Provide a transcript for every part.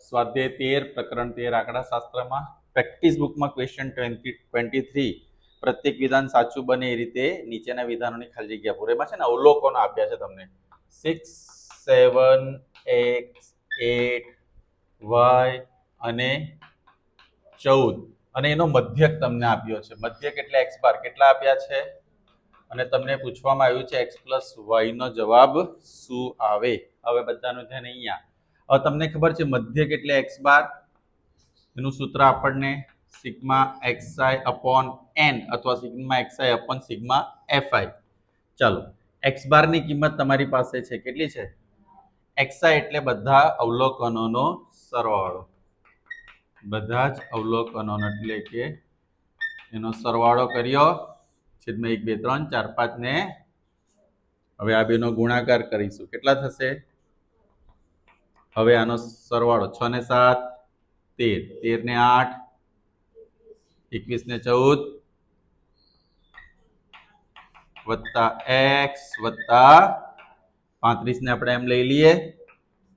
સ્વાધ્યાય 13 પ્રકરણ 13 આંકડાશાસ્ત્રમાં પ્રેક્ટિસ બુકમાં ક્વેશ્ચન 23 પ્રત્યેક વિધાન સાચું બને એ રીતે નીચેના વિધાનોની ખાલી જગ્યા પૂરે. એમાં છે ને અવલોકનો આપ્યા છે તમને 6 7 x 8 y અને 14 અને એનો મધ્યક તમને આપ્યો છે. મધ્યક એટલે x બાર કેટલા આપ્યા છે અને તમને પૂછવામાં આવ્યું છે x + y નો જવાબ શું આવે. હવે બધાનું ધ્યાન અહીંયા. હવે તમને ખબર છે મધ્યક એટલે x બાર, એનું સૂત્ર આપણને સિગ્મા xi અપોન n અથવા sigma xi upon sigma fi. ચાલો x બાર ની કિંમત તમારી પાસે છે કેટલી છે? xi એટલે બધા અવલોકનોનો સરવાળો, બધા જ અવલોકનોનો એટલે કે એનો સરવાળો કર્યો છેદમાં 1 2 3 4 5 ને હવે આ બેનો ગુણાકાર કરીશું. કેટલા થશે? હવે આનો સરવાળો 6 ને 7 13, 13 ને 8 21 ને 14 વત્તા x વત્તા 35 ને આપણે એમ લઈ લઈએ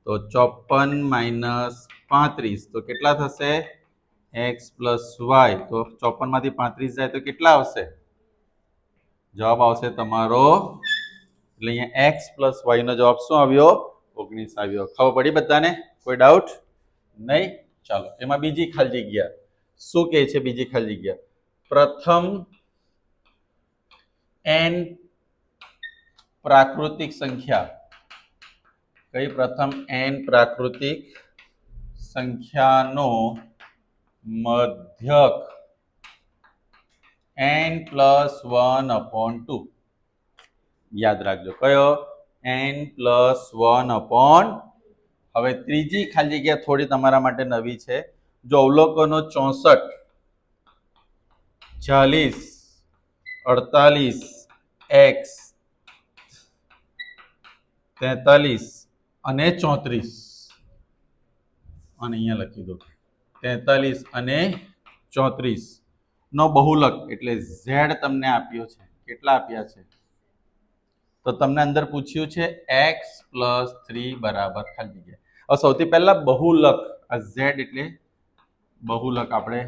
તો 54 - 35 તો કેટલા થશે? x + y. તો 54 માંથી 35 જાય તો કેટલા આવશે? જવાબ આવશે તમારો, એટલે અહીંયા x + y નો જવાબ શું આવ્યો? 19 આવ્યો. ખબર પડી બધાને? કોઈ ડાઉટ નહીં? ચાલો એમાં બીજી ખાલી જગ્યા શું કહે છે? બીજી ખાલી જગ્યા પ્રથમ n પ્રાકૃતિક સંખ્યા. કઈ પ્રથમ n પ્રાકૃતિક સંખ્યાનો મધ્યક n + 1/2. યાદ રાખજો કયો? n + 1/2. હવે ત્રીજી ખાલી જગ્યા થોડી તમારા માટે નવી છે. જો અવલોકનો 64 40 48 x 43 અને 34 અને અહીંયા લખી દો 43 અને 34 નો બહુલક એટલે z તમને આપ્યો છે. કેટલા આપ્યા છે? તો તમને અંદર પૂછ્યું છે x + 3 બરાબર ખાલી જગ્યા. હવે સૌથી પહેલા બહુલક, આ z એટલે બહુલક. આપણે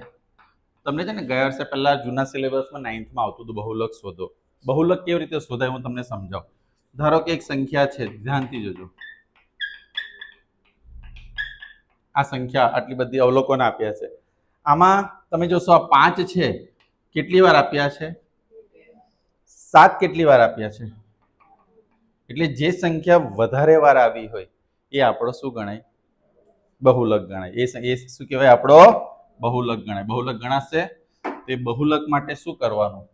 તમને છે ને ગયા વર્ષે પહેલા જૂના સિલેબસમાં 9th માં આવતું હતું બહુલક શોધો. બહુલક કેવી રીતે શોધાય હું તમને સમજાવું. ધારો કે એક સંખ્યા છે, ધ્યાનથી જોજો. આ સંખ્યા આટલી બધી અવલોકનો આપ્યા છે. આમાં તમે જોશો આ 5 છે કેટલી વાર આપ્યા છે? 7 કેટલી વાર આપ્યા છે? એટલે જે સંખ્યા વધારે વાર આવી હોય એ આપણો શું ગણાય? બહુલક ગણાય. એ શું કહેવાય? આપણો બહુલક ગણાય. બહુલક ગણાશે. તે બહુલક માટે શું કરવાનું?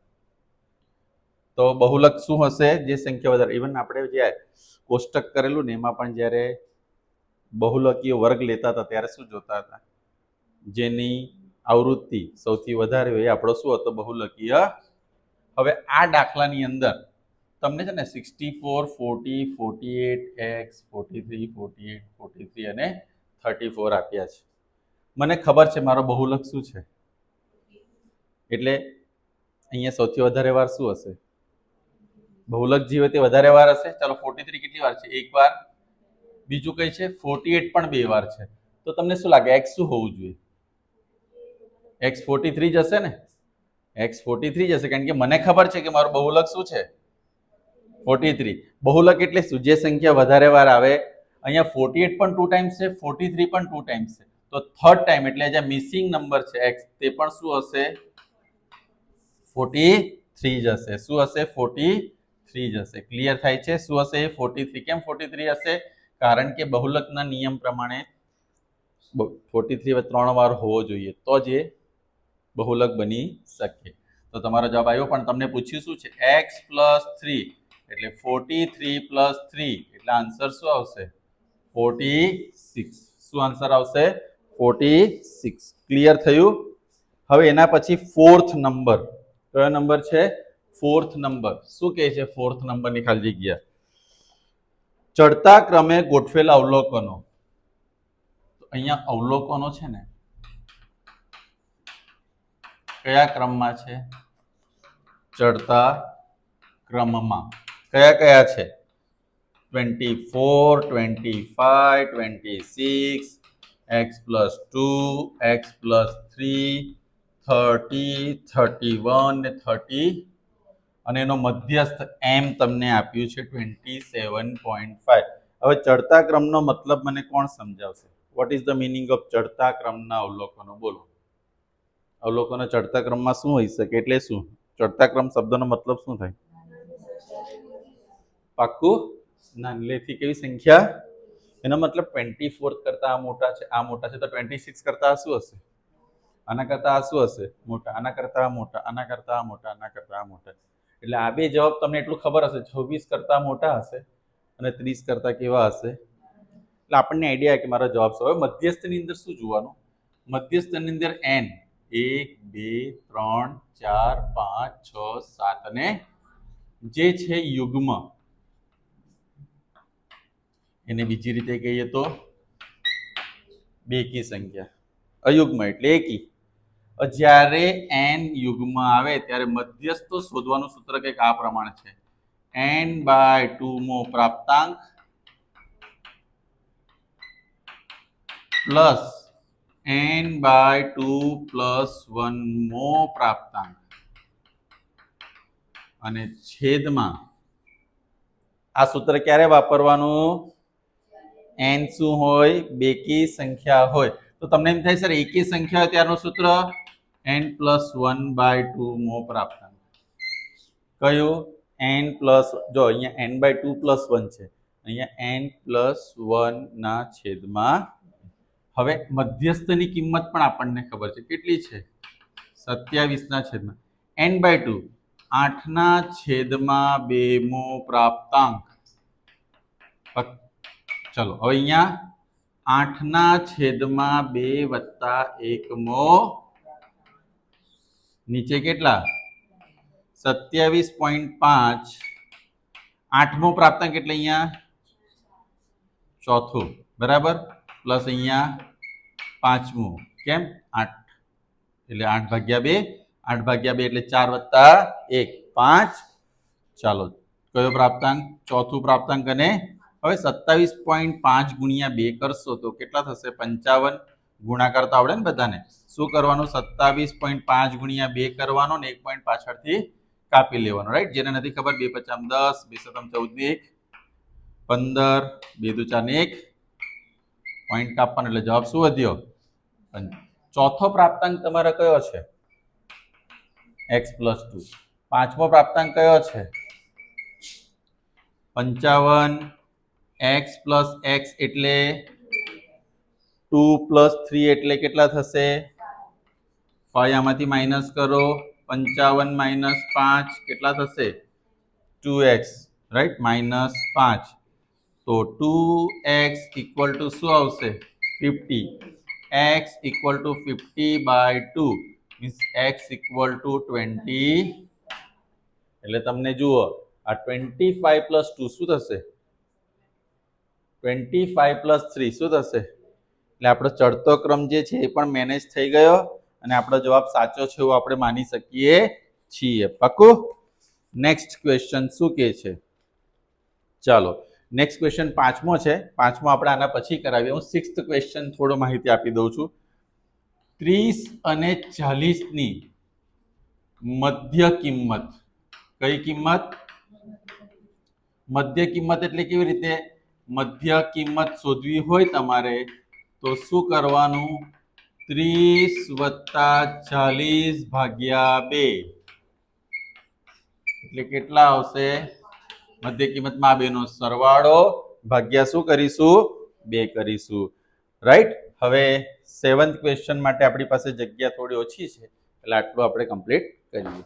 તો બહુલક શું હશે? જે સંખ્યા વધારે, ઇવન આપણે જે કોષ્ટક કરેલું ને એમાં પણ જ્યારે બહુલકીય વર્ગ લેતા હતા ત્યારે શું જોતા હતા? જેની આવૃત્તિ સૌથી વધારે હોય એ આપણો શું હતો? બહુલકીય. હવે આ દાખલાની અંદર તમને છે ને 64 40 48 x 43 48 43 અને 34 આપ્યા છે. મને ખબર છે મારો બહુલક શું છે, એટલે અહીંયા સૌથી વધારે વાર શું હશે? બહુલક જે હોય તે વધારે વાર હશે. ચાલો 43 કેટલી વાર છે? એક વાર. બીજું કઈ છે? 48 પણ 2 વાર છે. તો તમને શું લાગે x શું હોવું જોઈએ? x 43 જ હશે ને? x 43 જ હશે, કારણ કે મને ખબર છે કે મારું બહુલક શું છે? 43. બહુલક એટલે શું? જે સંખ્યા વધારે વાર આવે. અહીંયા 48 પણ 2 ટાઈમ્સ છે, 43 પણ 2 ટાઈમ્સ છે. તો થર્ડ ટાઈમ એટલે જે મિસિંગ નંબર છે x તે પણ શું હશે? 43 જ હશે. શું હશે? 43 જ હશે. ક્લિયર થાય છે? શું હશે? 43. કેમ 43 હશે? કારણ કે બહુલકના નિયમ પ્રમાણે 43 3 વાર હોવો જોઈએ તો જ એ બહુલક બની શકે. તો તમારો જવાબ આવ્યો. પણ તમને પૂછ્યું શું છે? x + 3 એટલે 43 + 3 એટલે આન્સર શું આવશે? 46. શું આન્સર આવશે? 46. ક્લિયર થયું? હવે એના પછી ફોર્થ નંબર. કયો નંબર છે? Fourth number. શું કહે છે ફોર્થ નંબરની ખાલી જગ્યા? ચડતા ક્રમે ગોઠવેલા અવલોકનો. તો અહીંયા અવલોકનો છે ને કયા ક્રમમાં છે? ચડતા ક્રમમાં. કયા કયા છે? 24 25 26 x પ્લસ 2 x પ્લસ 3 30 31 ને 30 અને એનો મધ્યસ્થ m તમને આપ્યું છે 27.5. હવે ચડતા ક્રમનો મતલબ મને કોણ સમજાવશે? What is the meaning of ચડતા ક્રમના અવલોકનો? બોલો. અવલોકનો ચડતા ક્રમમાં શું હોઈ શકે? એટલે શું? ચડતા ક્રમ શબ્દનો મતલબ શું થાય? પાક્કું? નાનલેથી કેવી સંખ્યા? એનો મતલબ 24 કરતા આ મોટા છે, આ મોટા છે, તો 26 કરતા શું હશે? આના કરતા આ શું હશે? મોટા. આના કરતા આ મોટા, આના કરતા આ મોટા, આના કરતા આ મોટા. એટલે આ બે જવાબ તમને એટલું ખબર હશે, 26 કરતા મોટા હશે અને 30 કરતા કેવા હશે. એટલે આપણને આઈડિયા કે મારો જવાબ શું. હવે મધ્યસ્થની અંદર શું જોવાનું? મધ્યસ્થની અંદર n 1 2 3 4 5 6 7 અને જે છે યુગ્મ, એને બીજી રીતે કહીએ તો બેકી સંખ્યા. અયુગ્મ એટલે એકી. જ્યારે n યુગ્મ આવે ત્યારે મધ્યસ્થ શોધવાનું સૂત્ર કંઈક આ પ્રમાણે છે. n/2 મો પ્રાપ્તાંક પ્લસ n/2 પ્લસ 1 મો પ્રાપ્તાંક અને છેદમાં આ સૂત્ર ક્યારે વાપરવાનું? n શું હોય? બેકી સંખ્યા હોય. તો તમને એમ થાય સર એકી સંખ્યા હોય ત્યારનું સૂત્ર n+1/2 મો પ્રાપ્તાંક. કયું? n+, જો અહીંયા n/2 + 1 છે, અહીંયા n+1 ના છેદમાં. હવે મધ્યસ્થની કિંમત પણ આપણને ખબર છે, કેટલી છે? 27 ના છેદમાં n/2 8 ના છેદમાં 2 મો પ્રાપ્તાંક. ચલો હવે અહીંયા 8 ના છેદમાં 2 વત્તા 1 મો, નીચે કેટલા? 27.5. 8મો પ્રાપ્તાંક એટલે અહીંયા ચોથું, બરાબર, પ્લસ અહીંયા 5મું. કેમ? 8 એટલે 8/2, 8/2 એટલે 4 વત્તા 1 5. ચાલો, કયો પ્રાપ્તાંક? ચોથું પ્રાપ્તાંક. અને હવે 27.5 ગુણ્યા 2 કરશો તો કેટલા થશે? 55. ગુણાકાર તો આવડે ને બધાને? શું કરવાનું? 27.5 ગુણ્યા 2 કરવાનો ને 1 પોઈન્ટ પાછળથી કાપી લેવાનો, રાઈટ? જેને નથી ખબર 2 × 5 = 10, 2 × 7 = 14, 15, 2 × 4 1 પોઈન્ટ કાપવાનો એટલે જવાબ શું વધ્યો? ચોથો પ્રાપ્તાંક તમારો કયો છે? x+2. પાંચમો પ્રાપ્તાંક કયો છે? 55. x + x એટલે 2 + 3 એટલે કેટલા થશે? 5. આમાંથી માઇનસ કરો. 55 - 5 કેટલા થશે? 2x, right? -5. તો 2x = શું આવશે? 50. x = 50/2 means x = 20. એટલે તમને જુઓ આ 25 + 2 શું થશે? 25 + 3 શું થશે? એટલે આપણો ચડતો ક્રમ જે છે એ પણ મેનેજ થઈ ગયો અને આપણો જવાબ સાચો છે એવું આપણે માની શકીએ છીએ. પાક્કું? નેક્સ્ટ ક્વેશ્ચન શું કહે છે? ચાલો, નેક્સ્ટ ક્વેશ્ચન પાંચમો છે. પાંચમો આપણે આના પછી કરાવીએ. હું 6th ક્વેશ્ચન થોડો માહિતી આપી દઉં છું. 30 અને 40 ની મધ્ય કિંમત. કઈ કિંમત? મધ્ય કિંમત એટલે કેવી રીતે? મધ્ય કિંમત શોધવી હોય તમારે તો શું કરવાનું? 30 + 40/2 એટલે કેટલા આવશે? મધ્ય કિંમતમાં આ બેનો સરવાળો ભાગ્યા શું કરીશું? 2 કરીશું, રાઈટ? હવે 7th ક્વેશ્ચન માટે આપણી પાસે જગ્યા થોડી ઓછી છે એટલે આટલું આપણે કમ્પ્લીટ કરીએ.